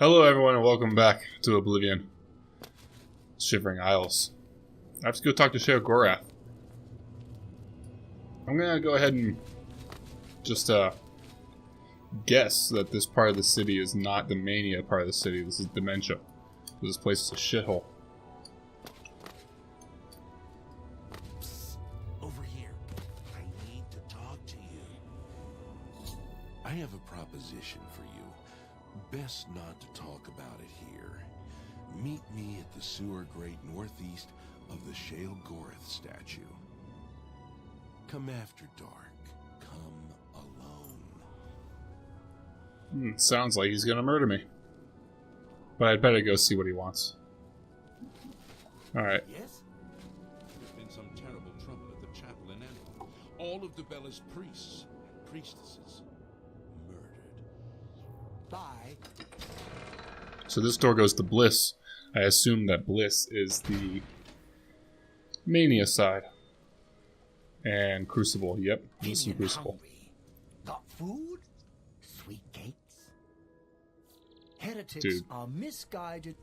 Hello everyone and welcome back to Oblivion. Shivering Isles. I have to go talk to Sheo. I'm gonna go ahead and just guess that this part of the city is not the mania part of the city. This is dementia. This place is a shithole. Psst, over here. I need to talk to you. I have a proposition for you. Best not to talk about it here. Meet me at the sewer grate northeast of the Sheo statue. Come after dark. Come alone. Sounds like he's gonna murder me. But I'd better go see what he wants. Alright. Yes? There's been some terrible trouble at the chapel in Enel. All of Dudeicle's priests and priestesses murdered. Bye. So this door goes to Bliss. I assume that Bliss is the mania side. And Crucible, yep. This is Crucible. Got food? Sweet cakes? Heretics Dude. are misguided.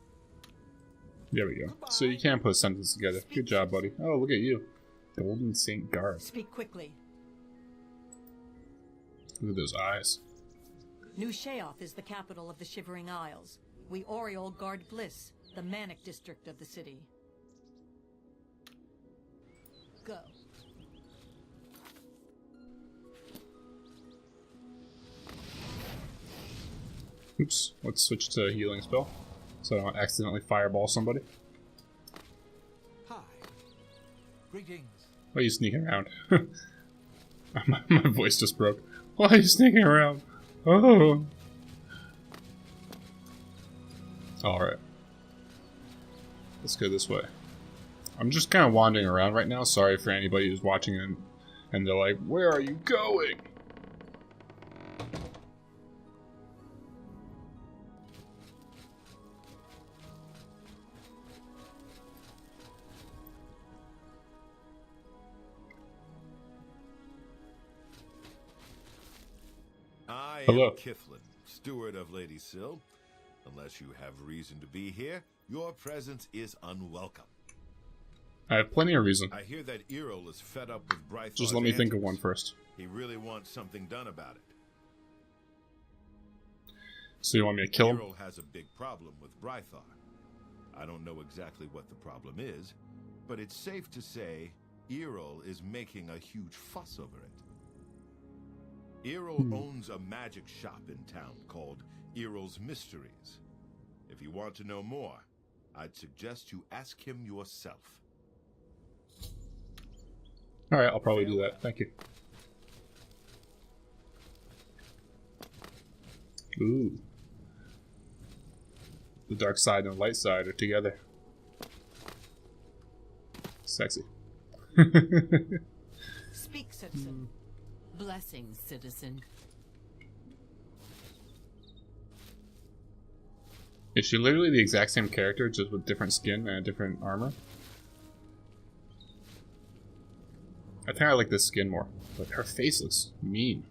There we go. So you can put a sentence together. Good job, buddy. Oh, look at you. Golden St. Garth. Speak quickly. Look at those eyes. New Sheoth is the capital of the Shivering Isles. We Oriole guard Bliss, the manic district of the city. Go. Oops. Let's switch to a healing spell. So I don't accidentally fireball somebody. Hi. Greetings. Why are you sneaking around? my voice just broke. Why are you sneaking around? Oh. Alright. Let's go this way. I'm just kind of wandering around right now. Sorry for anybody who's watching and they're like, where are you going? I Hello. am Kiflin, steward of Lady Syl. Unless you have reason to be here, your presence is unwelcome. I have plenty of reason. I hear that Errol is fed up with Brythor's Just let me think of antics. one first. He really wants something done about it. So you want me to kill him? Errol has a big problem with Brythor. I don't know exactly what the problem is, but it's safe to say Errol is making a huge fuss over it. Errol owns a magic shop in town called Errol's Mysteries. If you want to know more, I'd suggest you ask him yourself. Alright, I'll probably do that. Thank you. Ooh. The dark side and the light side are together. Sexy. Speak, citizen. Blessings, citizen. Is she literally the exact same character, just with different skin and a different armor? I think I like this skin more, but her face looks mean.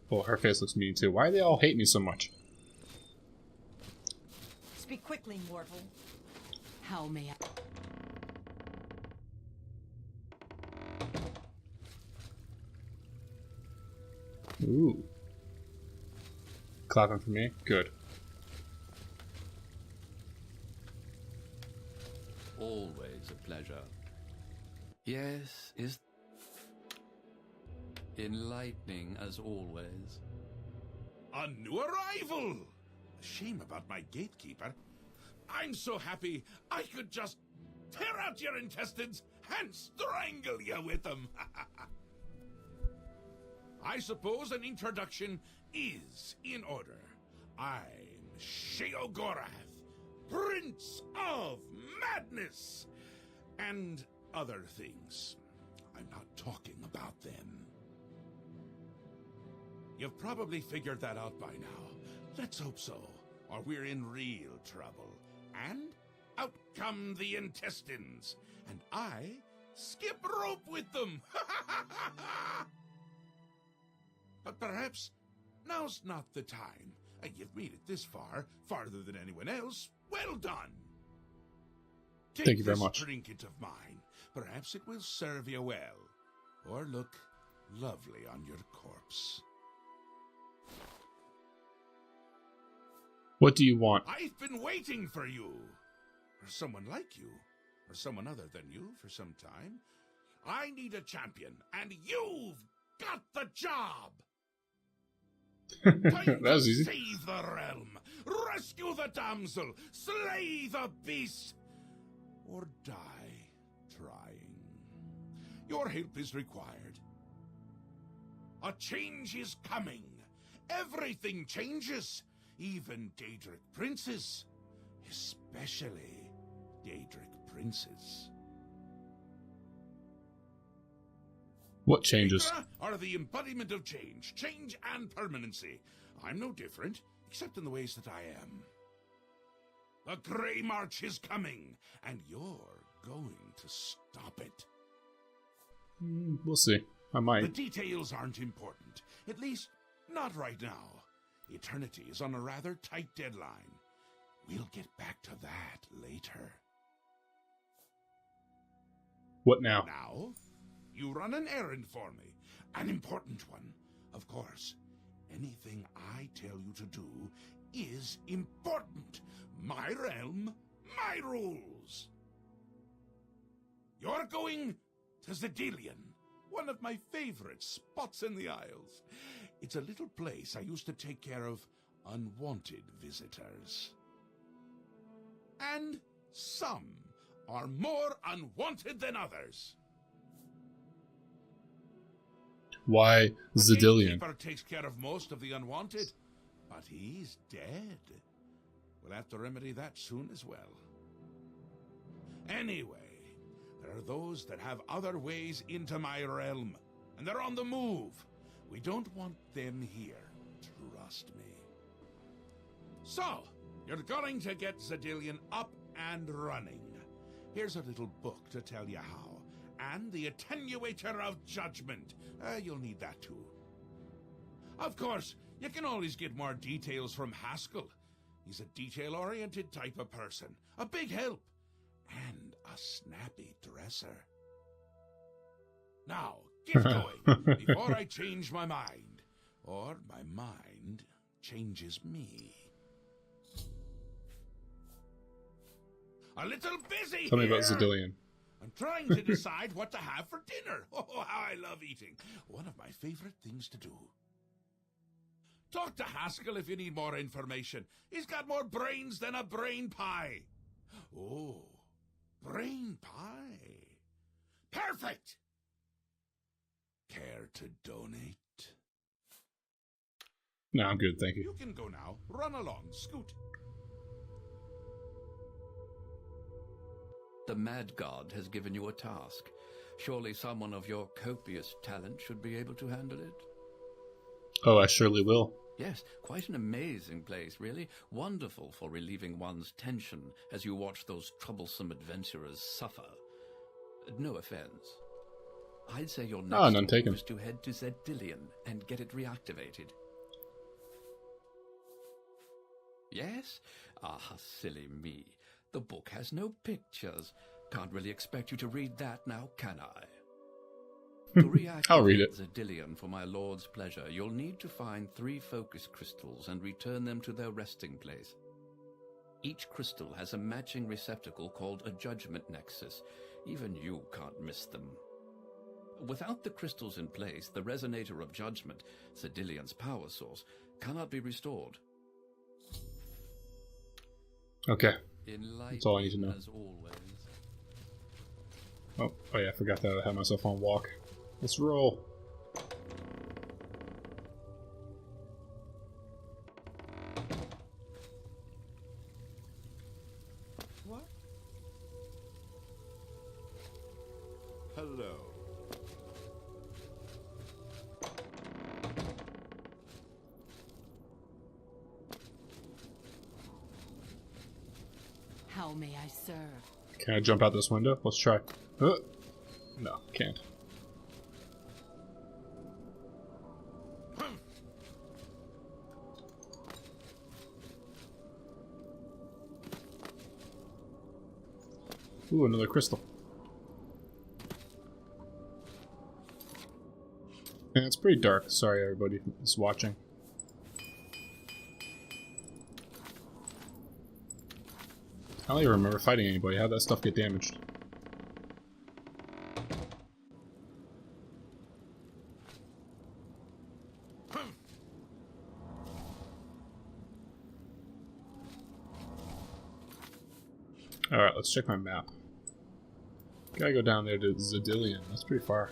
Well, her face looks mean too. Why do they all hate me so much? Speak quickly, mortal. How may I? Ooh. Clapping for me? Good. Always a pleasure. Yes, is enlightening as always. A new arrival! Shame about my gatekeeper. I'm so happy I could just tear out your intestines and strangle you with them. I suppose an introduction is in order. I'm Sheo, Prince of Madness, and other things. I'm not talking about them. You've probably figured that out by now. Let's hope so, or we're in real trouble. And out come the intestines, and I skip rope with them. But perhaps now's not the time. You've made it this far, farther than anyone else. Well done. Thank you very this much. trinket of mine. Perhaps it will serve you well, or look lovely on your corpse. What do you want? I've been waiting for you, or someone like you, or someone other than you for some time. I need a champion, and you've got the job. Time That was to easy. save the realm, rescue the damsel, slay the beast, or die trying. Your help is required. A change is coming. Everything changes, even Daedric princes, especially Daedric princes. What changes? Daedra are the embodiment of change and permanency. I'm no different, except in the ways that I am. The Grey March is coming, and you're going to stop it. We'll see. I The might. details aren't important, at least not right now. Eternity is on a rather tight deadline. We'll get back to that later. What now? Now, you run an errand for me. An important one, of course. Anything I tell you to do is important. My realm, my rules. You're going to Dudeicle, one of my favorite spots in the Isles. It's a little place I used to take care of unwanted visitors. And some are more unwanted than others. Why The Dudeicle? gatekeeper takes care of most of the unwanted, but he's dead. We'll have to remedy that soon as well. Anyway, there are those that have other ways into my realm, and they're on the move. We don't want them here, trust me. So, you're going to get Dudeicle up and running. Here's a little book to tell you how, and the Attenuator of Judgment. You'll need that too. Of course, you can always get more details from Haskell. He's a detail-oriented type of person, a big help, and a snappy dresser. Now, get going, before I change my mind, or my mind changes me. A little busy Tell me about here. Dudeicle. I'm trying to decide what to have for dinner. Oh, how I love eating. One of my favorite things to do. Talk to Haskell if you need more information. He's got more brains than a brain pie. Oh, brain pie. Perfect! Care to donate? No, I'm good, thank you. You can go now. Run along, scoot. The Mad God has given you a task. Surely someone of your copious talent should be able to handle it. Oh, I surely will. Yes, quite an amazing place, really. Wonderful for relieving one's tension as you watch those troublesome adventurers suffer. No offense. I'd say your next none taken. move is to head to Dudeicle and get it reactivated. Yes? Ah, silly me. The book has no pictures. Can't really expect you to read that now, can I? To reactivate I'll read it. Dudeicle for my lord's pleasure, you'll need to find 3 focus crystals and return them to their resting place. Each crystal has a matching receptacle called a judgment nexus. Even you can't miss them. Without the crystals in place, the resonator of judgment, Dudeico's power source, cannot be restored. Okay. Enlightening all I need to know. as always. Oh yeah, I forgot that I had myself on walk. Let's roll. What? Hello. How may I serve? Can I jump out this window? Let's try. No, can't. Ooh, another crystal. And it's pretty dark. Sorry, everybody who's watching. I don't even remember fighting anybody. How'd that stuff get damaged? Alright, let's check my map. Gotta go down there to Dudeicle. That's pretty far.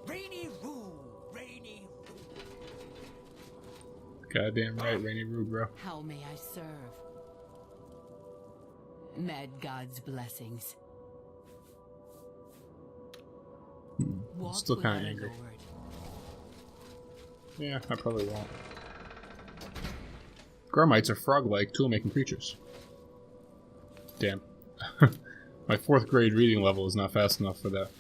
Rainy Roo, Rainy Roo. Goddamn right, Rainy Roo, bro. How may I serve? Mad God's blessings. Walk Still kind of without a angry. lord. Yeah, I probably won't. Grommites are frog-like tool-making creatures. Damn. My 4th grade reading level is not fast enough for that.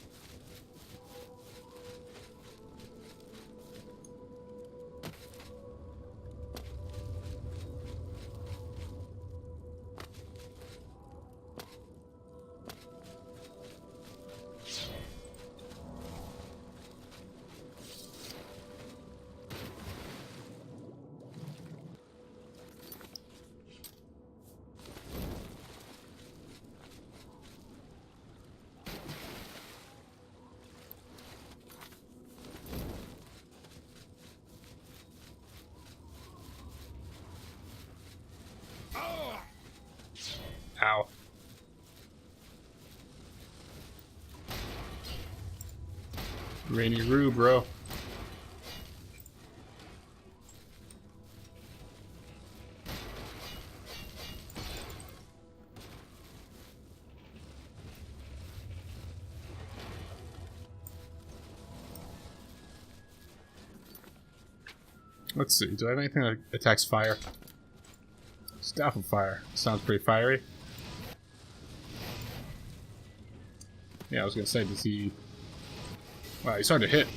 Ow. Rainy Roo, bro. Let's see, do I have anything that attacks fire? Staff of Fire. Sounds pretty fiery. Yeah, I was gonna say, does he... Wow, he's hard to hit.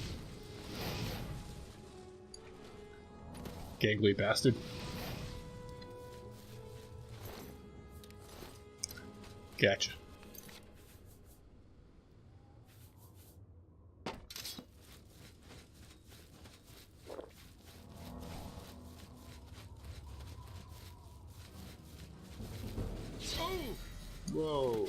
Gangly bastard. Gotcha. Whoa.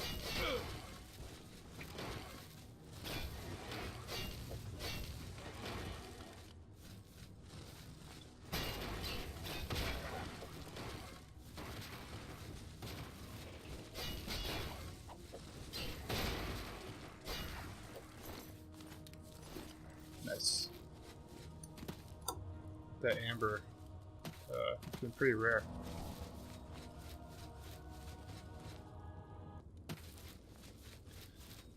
Nice. That amber, it's been pretty rare.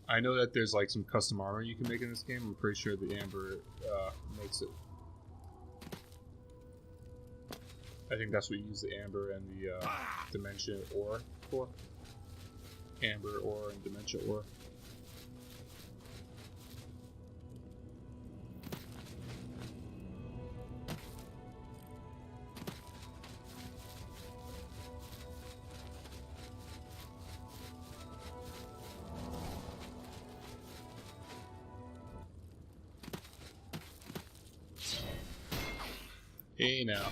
I know that there's like some custom armor you can make in this game. I'm pretty sure the amber makes it. I think that's what you use the amber and the dementia ore for. Amber ore and dementia ore. Hey now.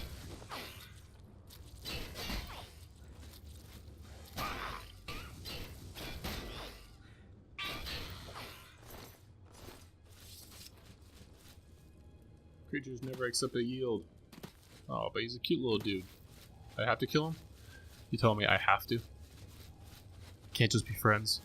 Creatures never accept a yield. Oh, but he's a cute little dude. I have to kill him? You told me I have to? Can't just be friends.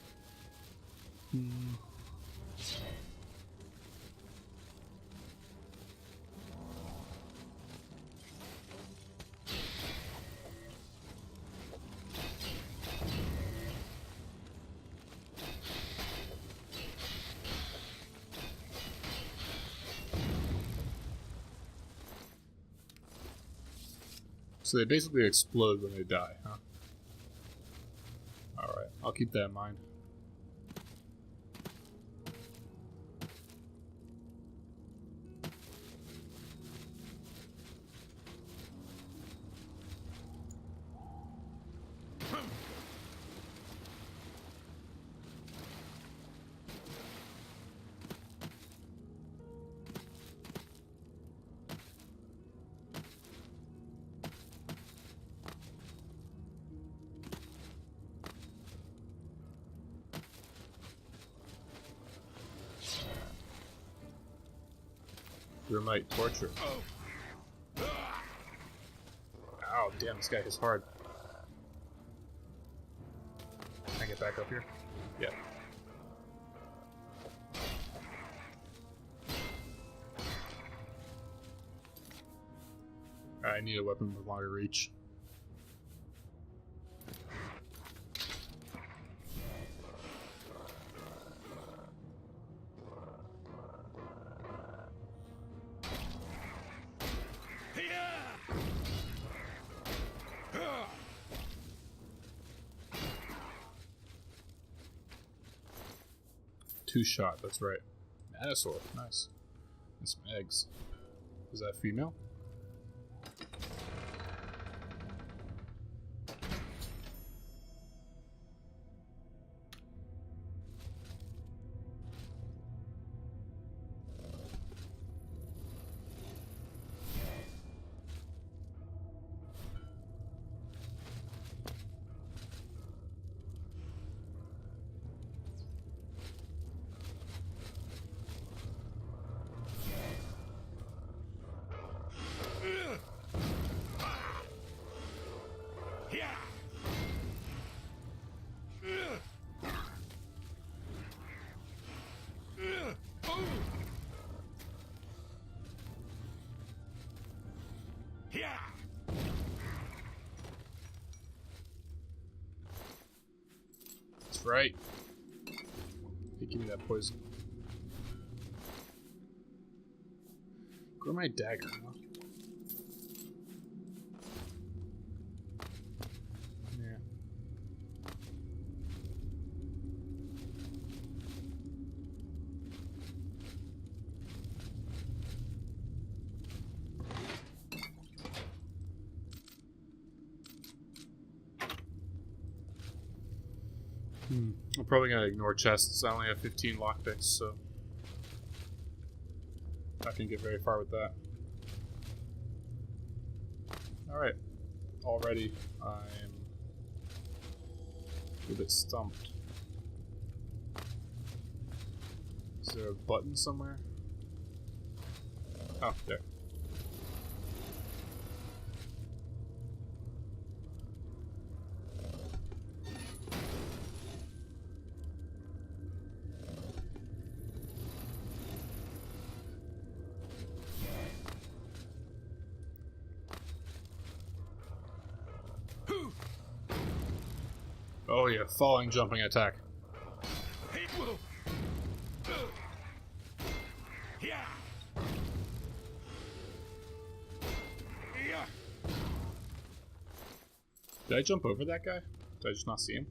So they basically explode when they die, huh? Alright, I'll keep that in mind. Grimite torture. Ow, damn, this guy hits hard. Can I get back up here? Yeah. I need a weapon with longer reach. Two shot, that's right. Manosaur, nice. And some eggs. Is that female? That's right. Hey, give me that poison. Grow my dagger, huh? Yeah. I'm probably gonna ignore chests. I only have 15 lockpicks, so I can get very far with that. Alright. Already I'm a bit stumped. Is there a button somewhere? Oh, there. Oh yeah, falling jumping attack. Did I jump over that guy? Did I just not see him?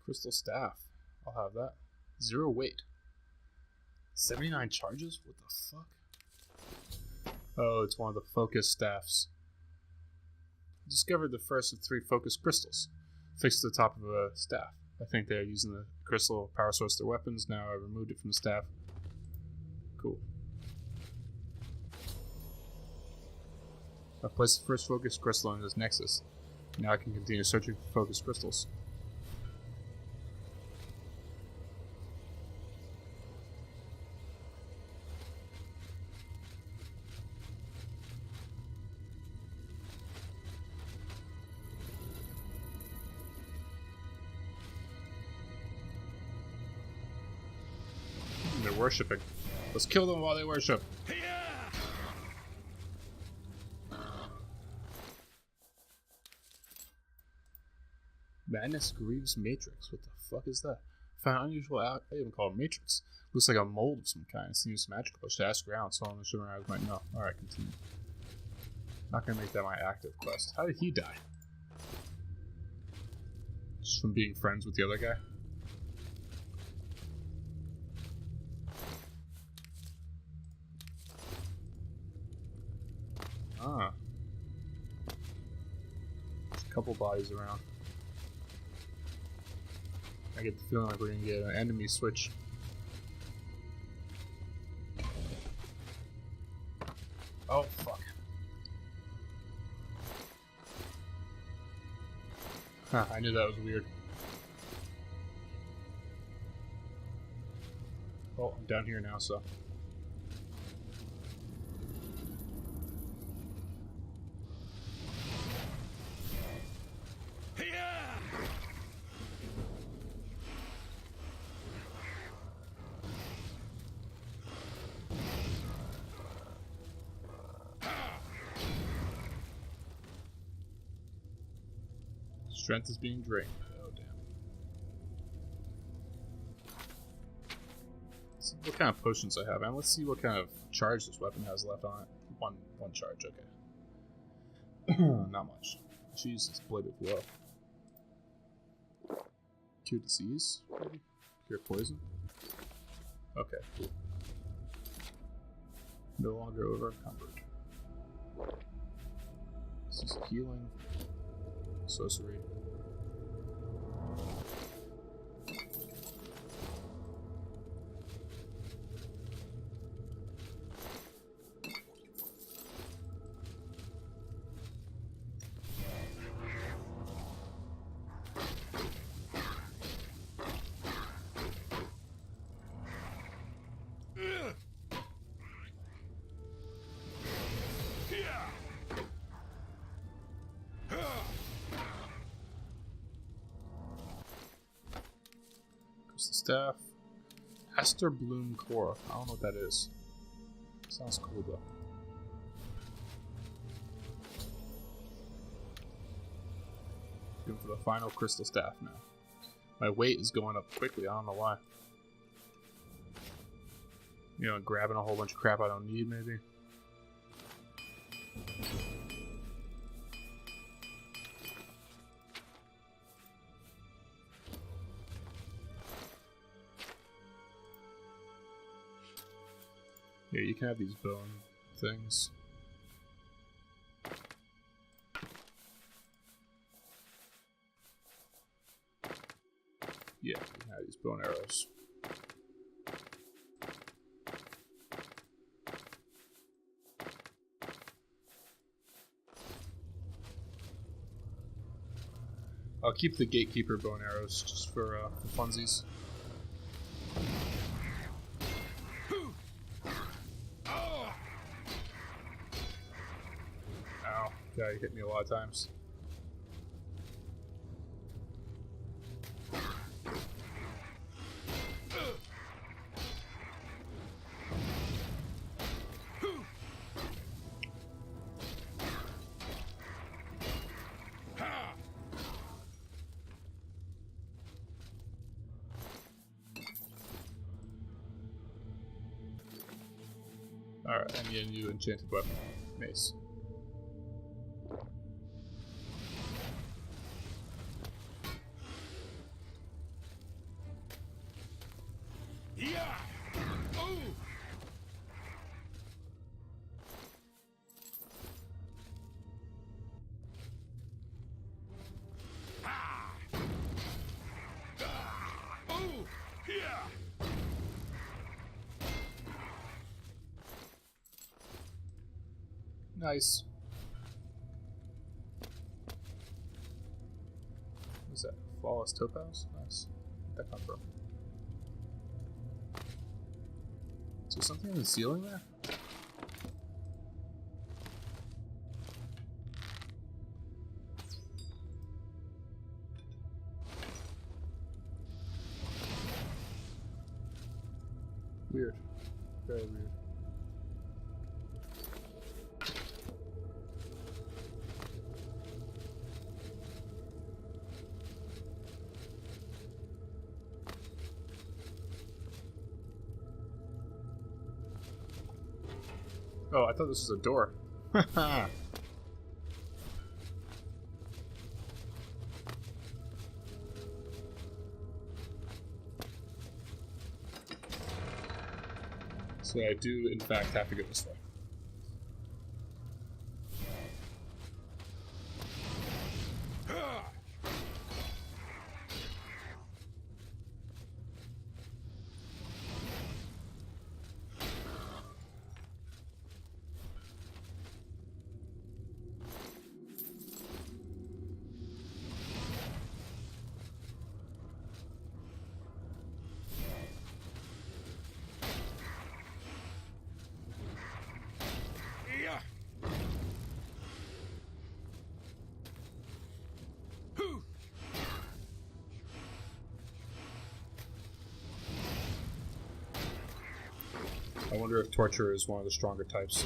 Crystal staff. I'll have that. 0 weight. 79 charges? What the fuck? Oh, it's one of the focus staffs. Discovered the first of 3 focus crystals. Fixed to the top of a staff. I think they're using the crystal power source their weapons. Now I removed it from the staff. Cool. I've placed the first focus crystal in this nexus. Now I can continue searching for focus crystals. They're worshipping. Let's kill them while they worship. Madness Grieves Matrix. What the fuck is that? Found an unusual item called Matrix. Looks like a mold of some kind. It seems magical. I should ask around. So I'm sure I might know. Alright, continue. Not gonna make that my active quest. How did he die? Just from being friends with the other guy? Ah. There's a couple bodies around. I get the feeling like we're gonna get an enemy switch. Oh, fuck. Huh, I knew that was weird. Oh, I'm down here now, so. Strength is being drained. Oh, damn. Let's see what kind of potions I have, and let's see what kind of charge this weapon has left on it. One charge, okay. Not much. Jesus, blade of blow. Cure disease, maybe? Cure poison? Okay, cool. No longer overencumbered. This is healing. Sorcery. Crystal staff. Aster Bloom Core. I don't know what that is. Sounds cool though. Going for the final crystal staff now. My weight is going up quickly. I don't know why. You know, grabbing a whole bunch of crap I don't need, maybe. Here, you can have these bone things. Yeah, you can have these bone arrows. I'll keep the gatekeeper bone arrows just for funsies. Ow. Yeah, you hit me a lot of times. Alright, I need a new enchanted weapon. Mace. Nice. What's that? Flawless topaz? Nice. Where'd that come from? Is there something in the ceiling there? Weird. Very weird. Oh, I thought this was a door. So I do, in fact, have to go this way. I wonder if torture is one of the stronger types.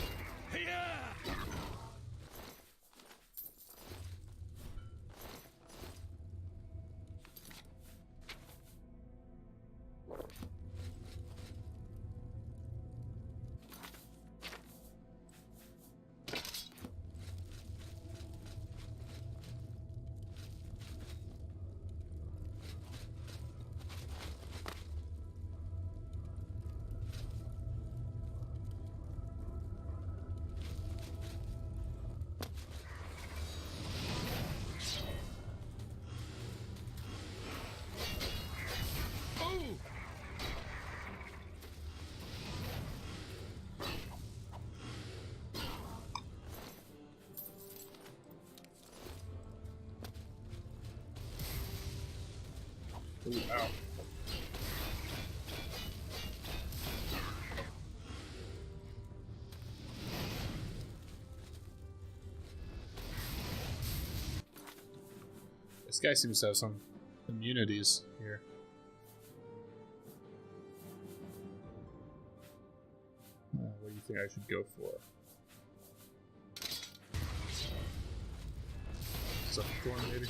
Ooh, ow. This guy seems to have some immunities here. What do you think I should go for? Thorn, maybe?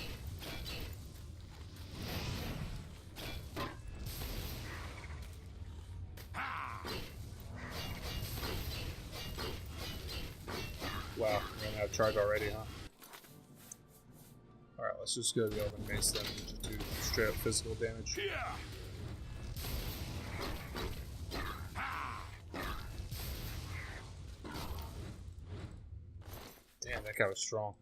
Wow, ran out of charge already, huh? Alright, let's just go to the Elven Mace then and just do straight up physical damage. Damn, that guy was strong.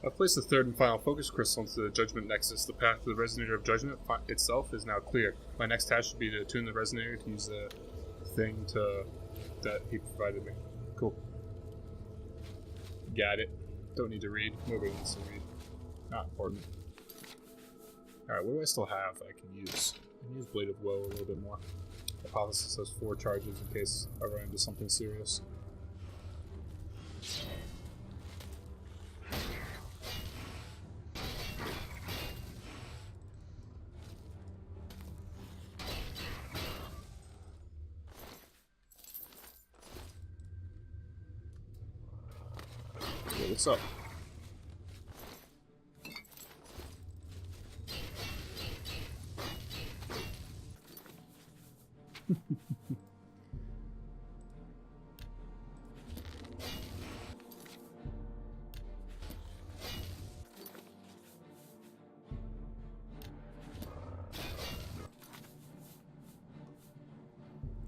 I've placed the third and final focus crystal into the Judgment Nexus. The path to the Resonator of Judgment itself is now clear. My next task should be to attune the Resonator to use the thing that he provided me. Cool. Got it. Don't need to read. Nobody needs to read. Not important. Alright, what do I still have that I can use? I can use Blade of Woe a little bit more. Hypothesis has 4 charges in case I run into something serious. What's up?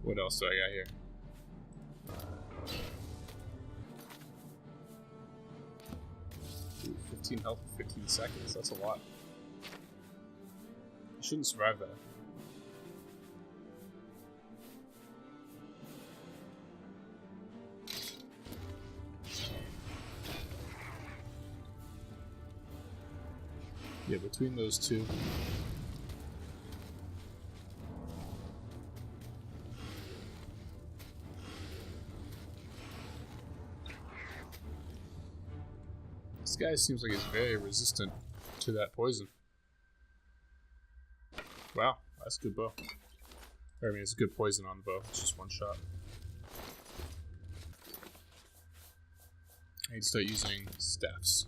What else do I got here? Ooh, 15 health for 15 seconds. That's a lot. I shouldn't survive that. Yeah, between those two. This guy seems like he's very resistant to that poison. Wow, that's a good bow. I mean, it's a good poison on the bow. It's just one shot. I need to start using staffs.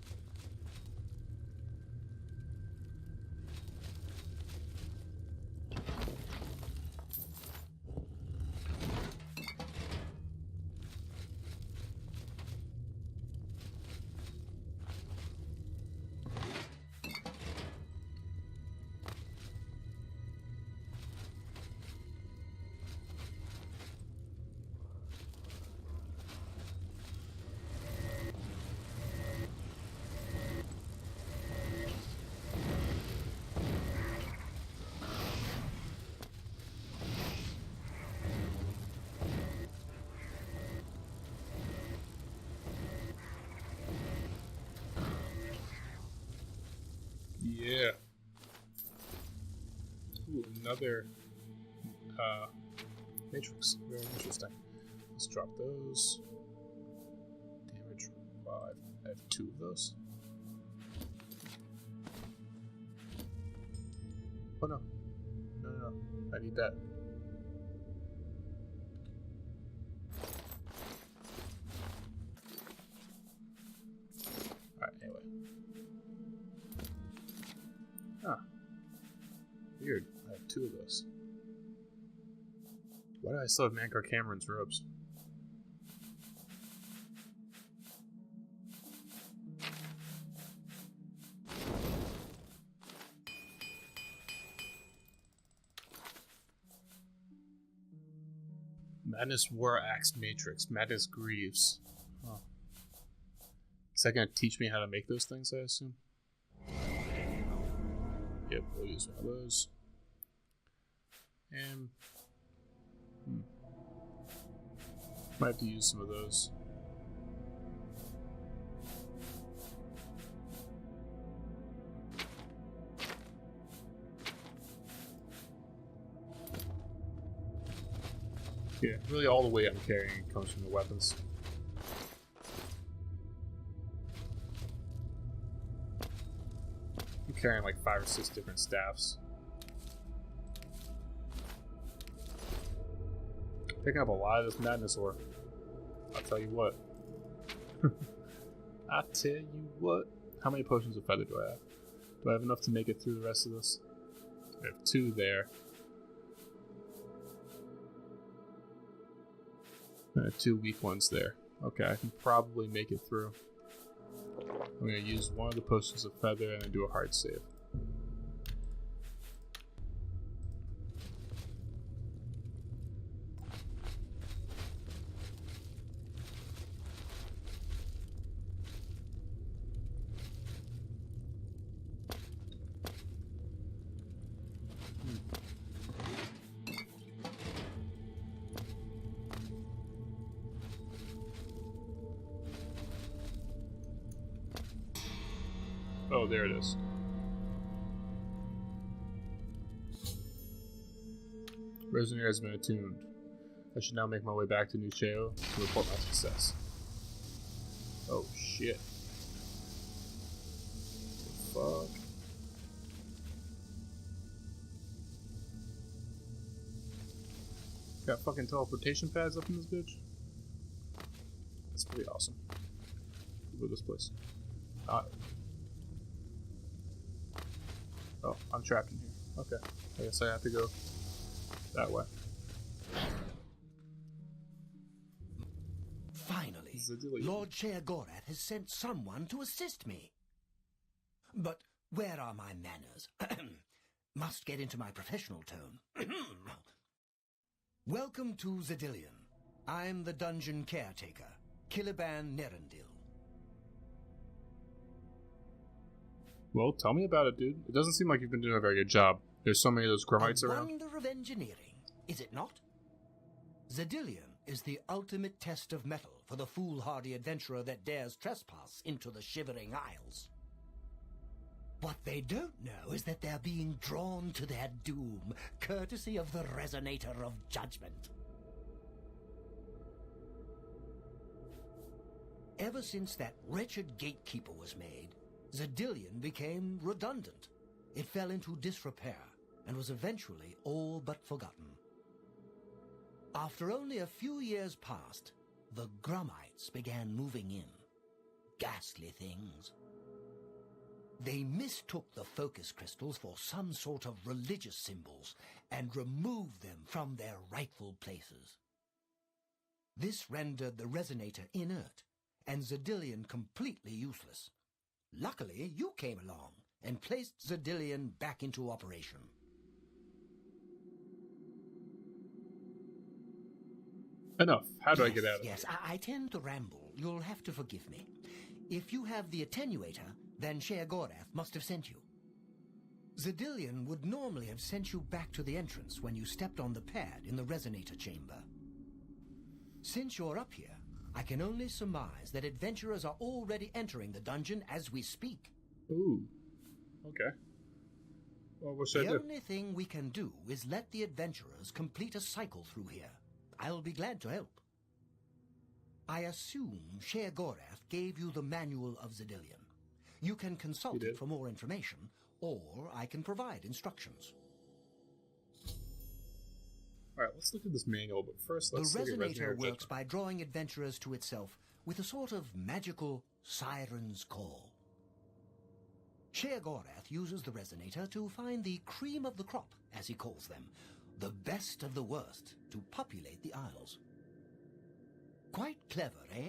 Yeah. Ooh, another matrix. Very interesting. Let's drop those. Damage 5. I have 2 of those. Oh no. No. I need that. Alright, anyway. Ah. Weird. I have 2 of those. Why do I still have Mankar Cameron's robes? Madness War Axe Matrix. Madness Greaves. Huh. Is that going to teach me how to make those things, I assume? Yep, we'll use one of those. And... might have to use some of those. Yeah, really all the weight I'm carrying comes from the weapons. I'm carrying like 5 or 6 different staffs. Picking up a lot of this madness ore. I'll tell you what. I tell you what. How many potions of feather do I have? Do I have enough to make it through the rest of this? I have 2 there. And 2 weak ones there. Okay, I can probably make it through. I'm going to use one of the potions of feather and then do a hard save. Oh, there it is. Resonator has been attuned. I should now make my way back to New Sheo to report my success. Oh shit. What the fuck? Got fucking teleportation pads up in this bitch? That's pretty awesome. Look at this place. Oh, I'm trapped in here. Okay. I guess I have to go that way. Finally, Lord Sheogorath has sent someone to assist me. But where are my manners? Must get into my professional tone. Welcome to Dudeicle. I'm the dungeon caretaker, Caliban Nerendil. Well, tell me about it, dude. It doesn't seem like you've been doing a very good job. There's so many of those Grummites around. A wonder of engineering, is it not? Dudeicle is the ultimate test of metal for the foolhardy adventurer that dares trespass into the Shivering Isles. What they don't know is that they're being drawn to their doom, courtesy of the Resonator of Judgment. Ever since that wretched gatekeeper was made, Dudeicle became redundant. It fell into disrepair and was eventually all but forgotten. After only a few years passed, the Grummites began moving in. Ghastly things. They mistook the focus crystals for some sort of religious symbols and removed them from their rightful places. This rendered the Resonator inert and Dudeicle completely useless. Luckily, you came along and placed Dudeicle back into operation. Enough. How do I get out of it? Yes, I tend to ramble. You'll have to forgive me. If you have the attenuator, then Sheogorath must have sent you. Dudeicle would normally have sent you back to the entrance when you stepped on the pad in the Resonator chamber. Since you're up here, I can only surmise that adventurers are already entering the dungeon as we speak. Ooh. Okay. Well, what should I The do? only thing we can do is let the adventurers complete a cycle through here. I'll be glad to help. I assume Sheo gave you the Manual of Zedillion. You can consult He it did. for more information, or I can provide instructions. Alright, let's look at this manual, but first The let's look at Resonator Resonator works Judgment. by drawing adventurers to itself with a sort of magical siren's call. Sheo uses the Resonator to find the cream of the crop, as he calls them, the best of the worst, to populate the Isles. Quite clever, eh?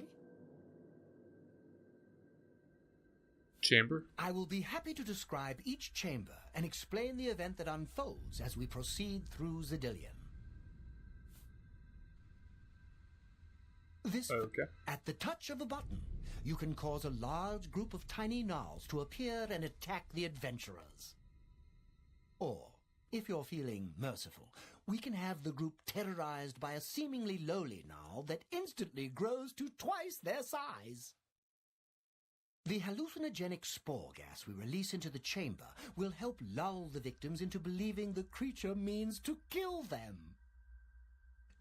Chamber? I will be happy to describe each chamber and explain the event that unfolds as we proceed through Zedillion. Okay. At the touch of a button, you can cause a large group of tiny gnolls to appear and attack the adventurers. Or, if you're feeling merciful, we can have the group terrorized by a seemingly lowly gnoll that instantly grows to twice their size. The hallucinogenic spore gas we release into the chamber will help lull the victims into believing the creature means to kill them.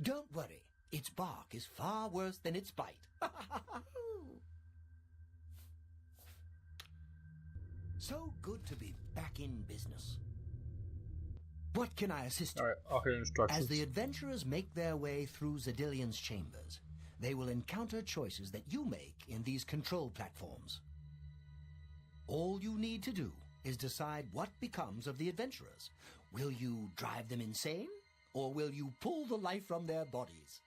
Don't worry, its bark is far worse than its bite. So good to be back in business. What can I assist you? Alright, I'll hear instructions. As the adventurers make their way through Zedillion's chambers, they will encounter choices that you make in these control platforms. All you need to do is decide what becomes of the adventurers. Will you drive them insane, or will you pull the life from their bodies?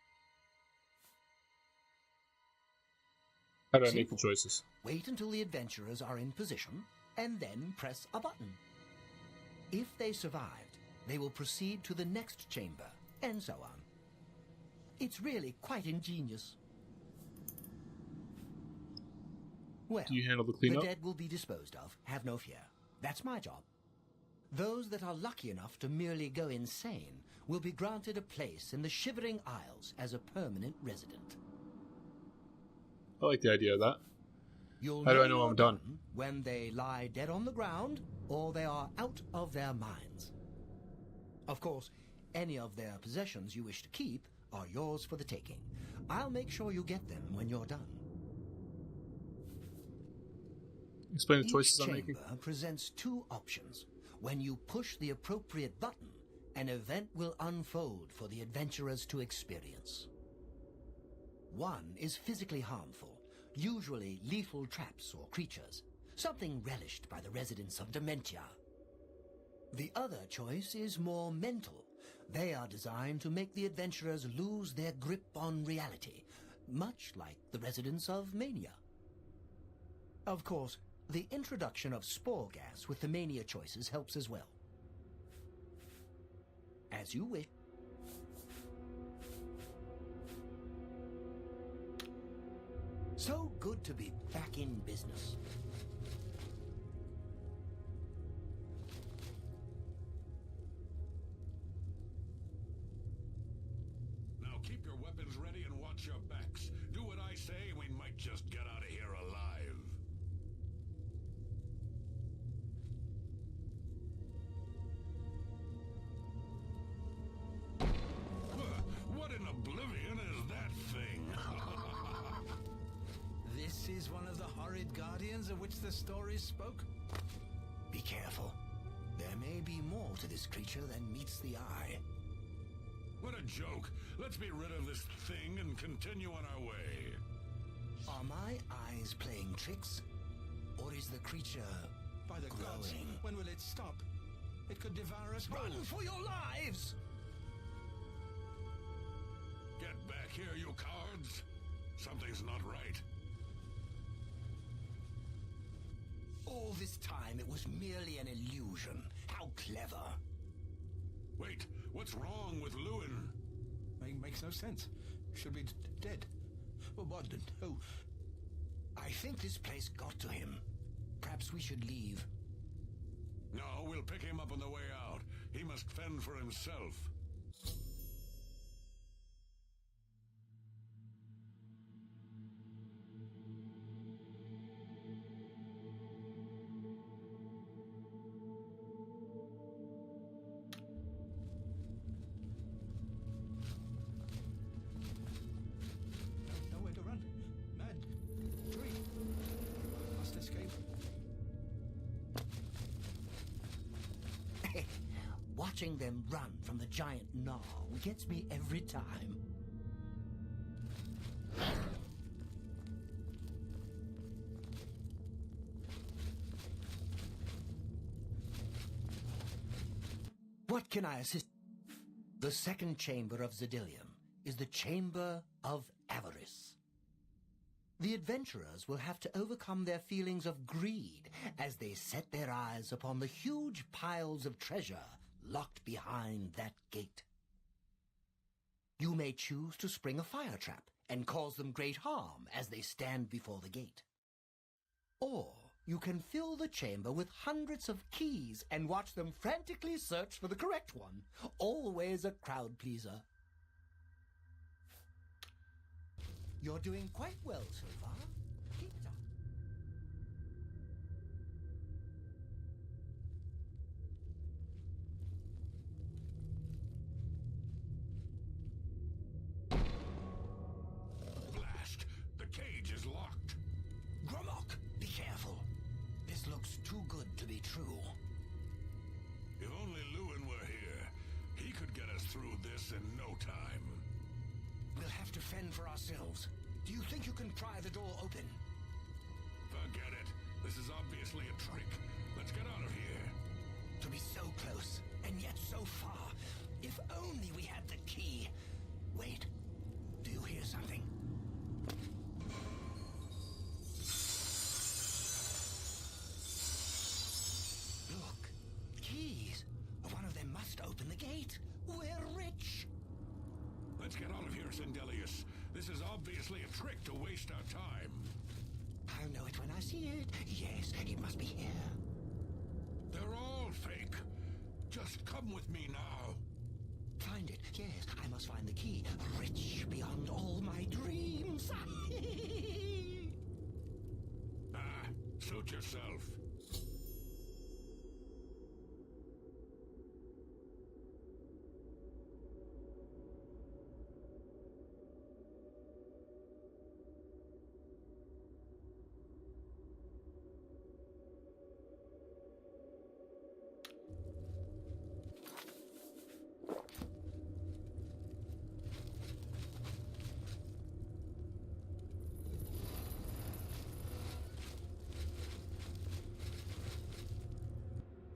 How do I make the Simple. choices? Wait until the adventurers are in position, and then press a button. If they survived, they will proceed to the next chamber, and so on. It's really quite ingenious. Well, Do you handle the the cleanup? dead will be disposed of, have no fear. That's my job. Those that are lucky enough to merely go insane will be granted a place in the Shivering Isles as a permanent resident. I like the idea of that. You'll How do I know you're I'm done? when they lie dead on the ground or they are out of their minds. Of course, any of their possessions you wish to keep are yours for the taking. I'll make sure you get them when you're done. Explain the Each choices I'm chamber making. presents two options. When you push the appropriate button, an event will unfold for the adventurers to experience. One is physically harmful, usually lethal traps or creatures, something relished by the residents of Dementia. The other choice is more mental. They are designed to make the adventurers lose their grip on reality, much like the residents of Mania. Of course, the introduction of spore gas with the Mania choices helps as well. As you wish. So good to be back in business. Now keep your weapons ready and watch your backs. Do what I say, we might just get out of here alive. What in Oblivion is that thing? This is one of the horrid guardians of which the stories spoke? Be careful. There may be more to this creature than meets the eye. What a joke. Let's be rid of this thing and continue on our way. Are my eyes playing tricks? Or is the creature By the gods, growing? when will it stop? It could devour us Run whole. for your lives! Get back here, you cowards. Something's not right. All this time it was merely an illusion. How clever. Wait, what's wrong with Lewin? Makes no sense. Should be dead. Well, what? Oh, I think this place got to him. Perhaps we should leave. No, we'll pick him up on the way out. He must fend for himself. watching them run from the giant gnaw gets me every time. What can I assist? The second chamber of Dudeicle is the Chamber of Avarice. The adventurers will have to overcome their feelings of greed as they set their eyes upon the huge piles of treasure locked behind that gate. You may choose to spring a fire trap and cause them great harm as they stand before the gate. Or you can fill the chamber with hundreds of keys and watch them frantically search for the correct one. Always a crowd pleaser. You're doing quite well so far. Keep it up. Blast! The cage is locked. Gromok, be careful. This looks too good to be true. If only Lewin were here, he could get us through this in no time. We'll have to fend for ourselves. Do you think you can pry the door open? Forget it. This is obviously a trick. Let's get out of here. To be so close, and yet so far. If only we had the key. Wait. Do you hear something? Look. Keys. One of them must open the gate. We're rich. Let's get out of here, Zendelius. This is obviously a trick to waste our time. I'll know it when I see it. Yes, it must be here. They're all fake. Just come with me now. Find it. Yes, I must find the key. Rich beyond all my dreams. Suit yourself.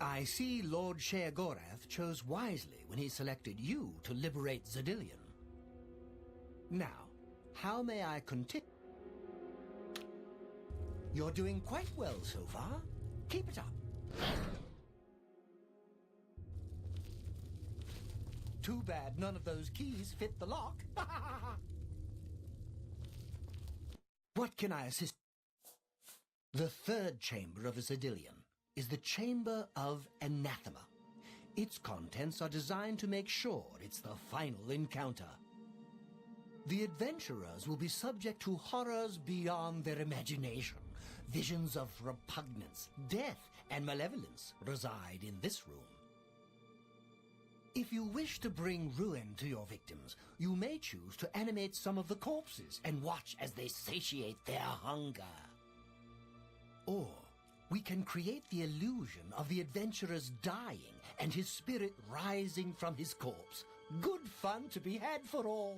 I see Lord Sheogorath chose wisely when he selected you to liberate Dudeicle. Now, how may I continue? You're doing quite well so far. Keep it up. Too bad none of those keys fit the lock. What can I assist? The third chamber of Dudeicle is the Chamber of Anathema. Its contents are designed to make sure it's the final encounter. The adventurers will be subject to horrors beyond their imagination. Visions of repugnance, death, and malevolence reside in this room. If you wish to bring ruin to your victims, you may choose to animate some of the corpses and watch as they satiate their hunger. Or we can create the illusion of the adventurer's dying and his spirit rising from his corpse. Good fun to be had for all.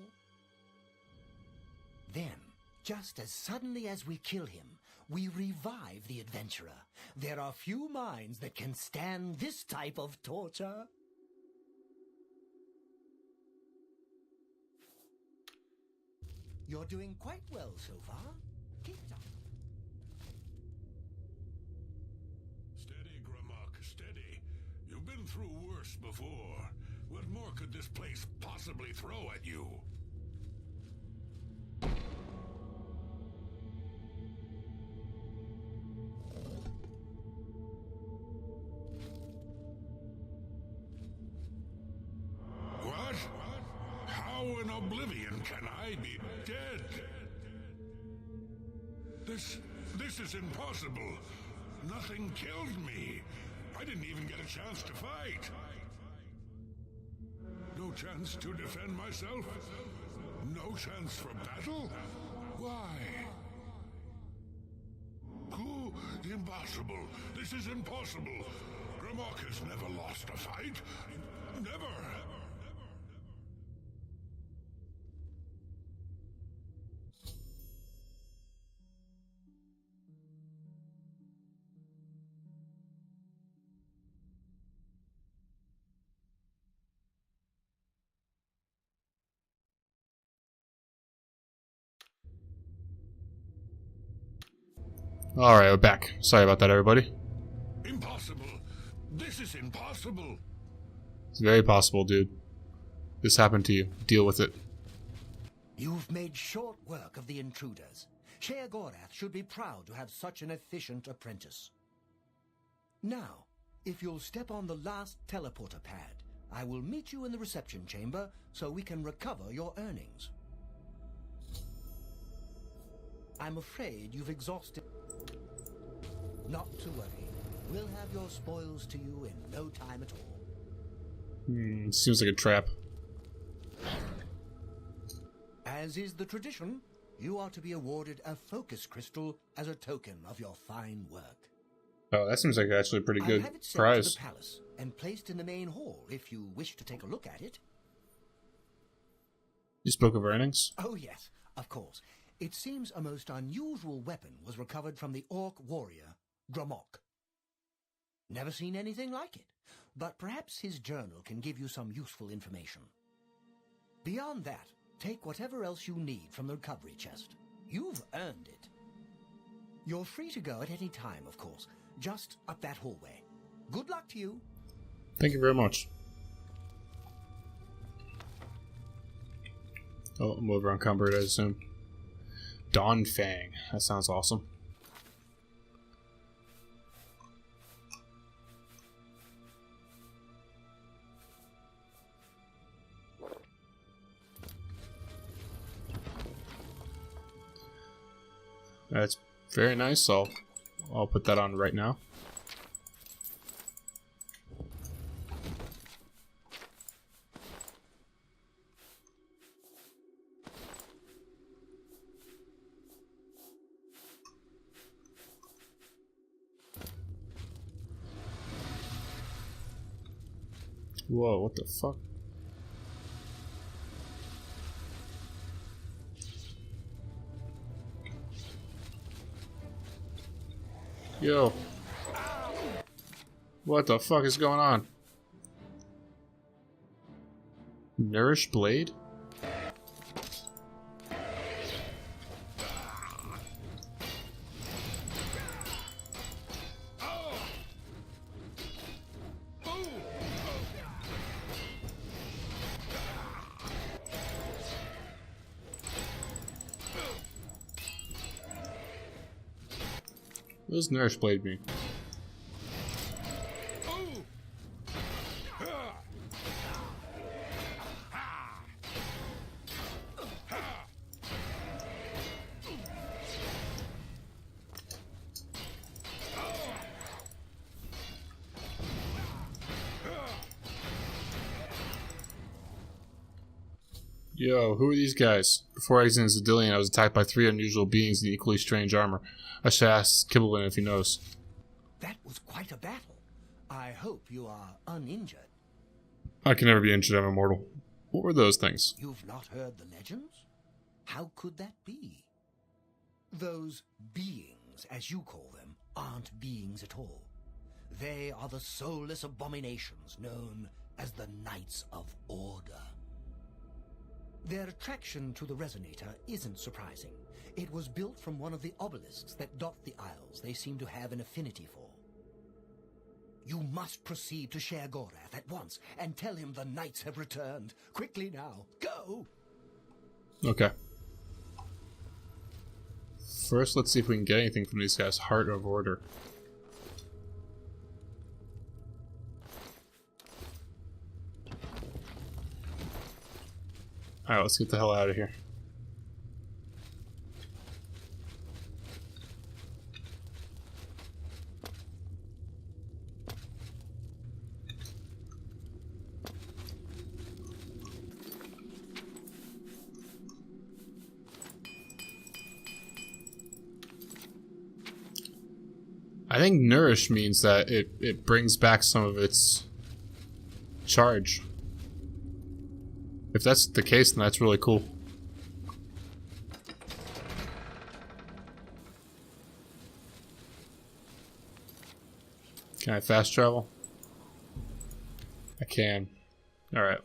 Then, just as suddenly as we kill him, we revive the adventurer. There are few minds that can stand this type of torture. You're doing quite well so far. Keep it up. Steady, Gromok, steady. You've been through worse before. What more could this place possibly throw at you? What? How in Oblivion can I be dead? This is impossible. Nothing killed me. I didn't even get a chance to fight. No chance to defend myself? No chance for battle? Why? Who? Impossible. This is impossible. Gromok has never lost a fight. Alright, we're back. Sorry about that, everybody. Impossible. This is impossible. It's very possible, dude. This happened to you. Deal with it. You've made short work of the intruders. Sheo should be proud to have such an efficient apprentice. Now, if you'll step on the last teleporter pad, I will meet you in the reception chamber so we can recover your earnings. I'm afraid you've exhausted... Not to worry. We'll have your spoils to you in no time at all. Seems like a trap. As is the tradition, you are to be awarded a focus crystal as a token of your fine work. Oh, that seems like actually a pretty good I'll have it sent prize. to the palace and placed in the main hall if you wish to take a look at it. You spoke of earnings? Oh yes, of course. It seems a most unusual weapon was recovered from the orc warrior, Dramok. Never seen anything like it, but perhaps his journal can give you some useful information. Beyond that, take whatever else you need from the recovery chest. You've earned it. You're free to go at any time, of course, just up that hallway. Good luck to you. Thank you very much. Oh, I'm over encumbered, I assume. Dawn Fang. That sounds awesome. That's very nice. I'll put that on right now. Whoa, what the fuck? Yo. What the fuck is going on? Nourish Blade? What does Nourish Blade mean? Yo, who are these guys? Before exiting Dudeicle, I was attacked by 3 unusual beings in equally strange armor. I should ask Kibbleman if he knows. That was quite a battle. I hope you are uninjured. I can never be injured, I'm immortal. What were those things? You've not heard the legends? How could that be? Those beings, as you call them, aren't beings at all. They are the soulless abominations known as the Knights of Order. Their attraction to the Resonator isn't surprising. It was built from one of the obelisks that dot the Isles they seem to have an affinity for. You must proceed to Sheo at once and tell him the Knights have returned. Quickly now, go! Okay. First, let's see if we can get anything from these guys. Heart of Order. Alright, let's get the hell out of here. I think Nourish means that it brings back some of its charge. If that's the case, then that's really cool. Can I fast travel? I can. Alright.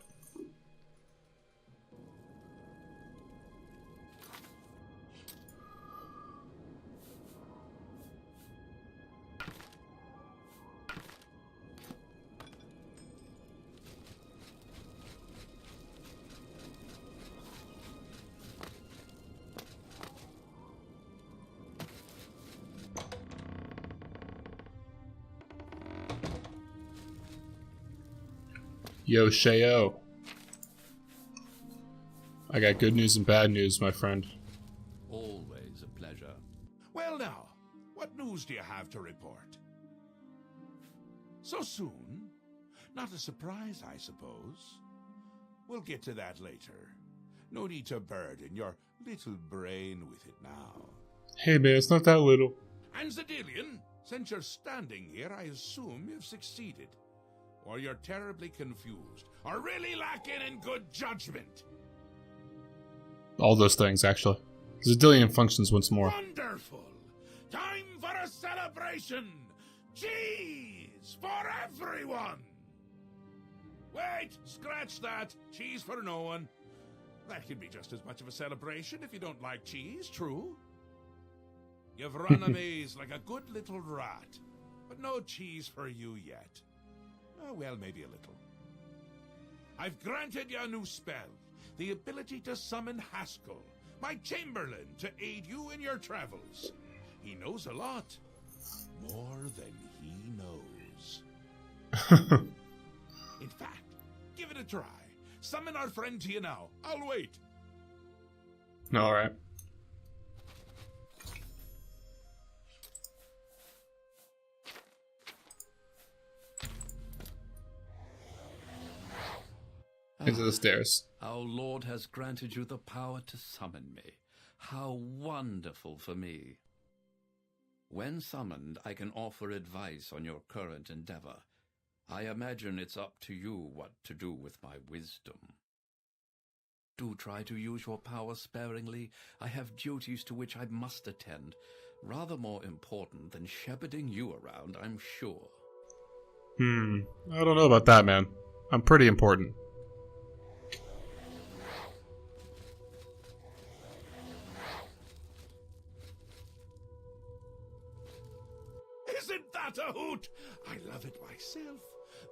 Yo, Sheo. I got good news and bad news, my friend. Always a pleasure. Well now, what news do you have to report? So soon? Not a surprise, I suppose. We'll get to that later. No need to burden your little brain with it now. Hey man, it's not that little. And Zedillion, since you're standing here, I assume you've succeeded. Or you're terribly confused, or really lacking in good judgment. All those things, actually. Zedillion functions once more. Wonderful! Time for a celebration! Cheese for everyone! Wait, scratch that. Cheese for no one. That can be just as much of a celebration if you don't like cheese, true? You've run a maze like a good little rat, but no cheese for you yet. Oh, well, maybe a little. I've granted you a new spell, the ability to summon Haskell, my Chamberlain, to aid you in your travels. He knows a lot. More than he knows. In fact, give it a try. Summon our friend to you now. I'll wait. Alright. Into the stairs. Our Lord has granted you the power to summon me. How wonderful for me. When summoned, I can offer advice on your current endeavor. I imagine it's up to you what to do with my wisdom. Do try to use your power sparingly. I have duties to which I must attend. Rather more important than shepherding you around, I'm sure. I don't know about that, man. I'm pretty important. Isn't that a hoot? I love it myself.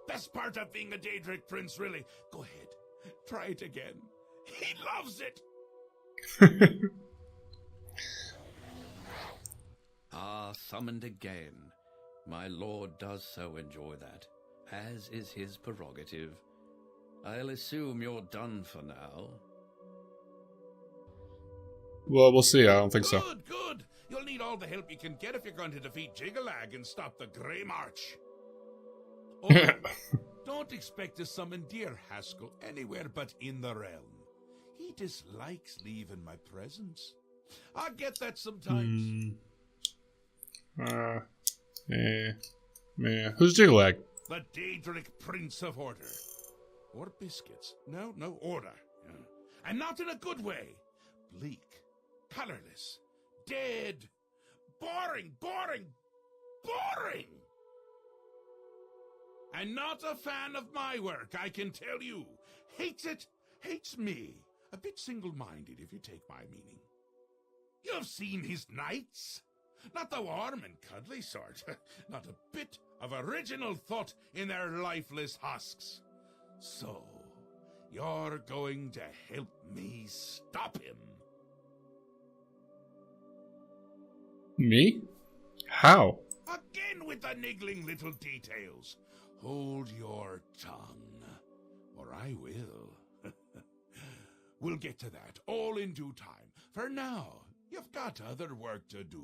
Best part of being a Daedric prince, really. Go ahead. Try it again. He loves it. Ah, summoned again. My lord does so enjoy that, as is his prerogative. I'll assume you're done for now. Well, we'll see. I don't think so. Good, good. You'll need all the help you can get if you're going to defeat Jigalag and stop the Grey March. Oh, don't expect to summon dear Haskell anywhere but in the realm. He dislikes leaving my presence. I get that sometimes. Who's Jigalag? The Daedric Prince of Order. Or biscuits. No, order. And not in a good way. Bleak. Colorless. Dead. Boring. And not a fan of my work, I can tell you. Hates it, hates me. A bit single-minded, if you take my meaning. You've seen his knights. Not the warm and cuddly sort. Not a bit of original thought in their lifeless husks. So, you're going to help me stop him. Me? How? Again with the niggling little details. Hold your tongue, or I will. We'll get to that, all in due time. For now, you've got other work to do.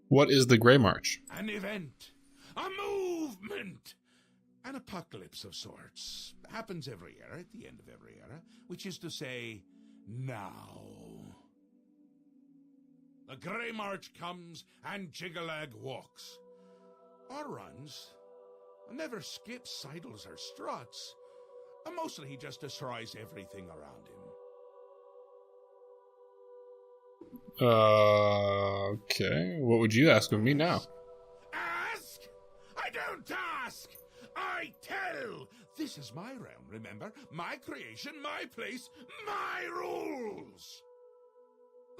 What is the Grey March? An event. A movement. An apocalypse of sorts. Happens every era, at the end of every era. Which is to say, now. The Grey March comes and Jigalag walks. Or runs. Never skips sidles or struts. Mostly he just destroys everything around him. Okay. What would you ask of me now? Ask? I don't ask! I tell! This is my realm, remember? My creation, my place, my rules!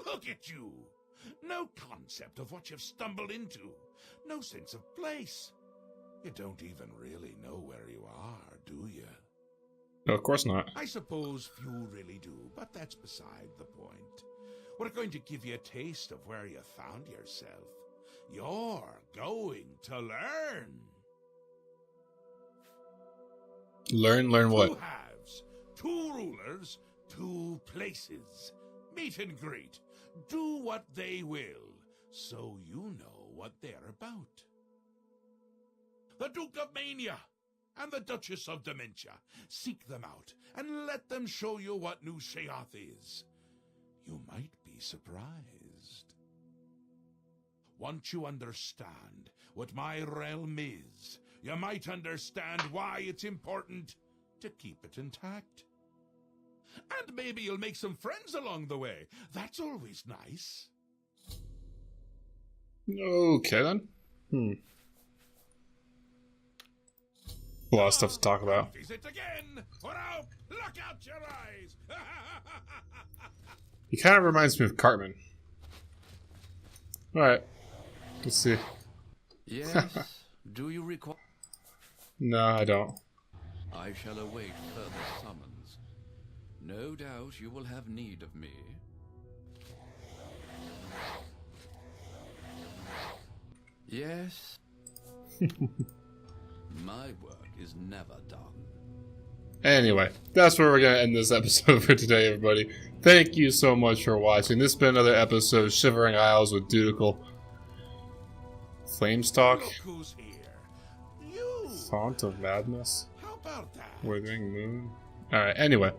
Look at you! No concept of what you've stumbled into. No sense of place. You don't even really know where you are, do you? No, of course not. I suppose few really do, but that's beside the point. We're going to give you a taste of where you found yourself. You're going to learn. Learn what? 2 halves, 2 rulers, 2 places. Meet and greet. Do what they will, so you know what they're about. The Duke of Mania and the Duchess of Dementia. Seek them out and let them show you what New Sheoth is. You might be surprised. Once you understand what my realm is, you might understand why it's important to keep it intact. And maybe you'll make some friends along the way. That's always nice. Okay then. A lot of stuff to talk about. Visit again, or I'll pluck out your eyes. He kind of reminds me of Cartman. Alright. Let's see. Yes. Do you require? No, I don't. I shall await further summons. No doubt you will have need of me. Yes. My work is never done. Anyway, that's where we're going to end this episode for today, everybody. Thank you so much for watching. This has been another episode of Shivering Isles with Dudeicle. Flames Talk. Look who's here. You. Font of Madness. How about that? Withering Moon. Alright, anyway.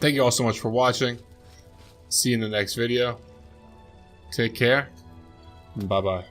Thank you all so much for watching. See you in the next video. Take care. Bye-bye.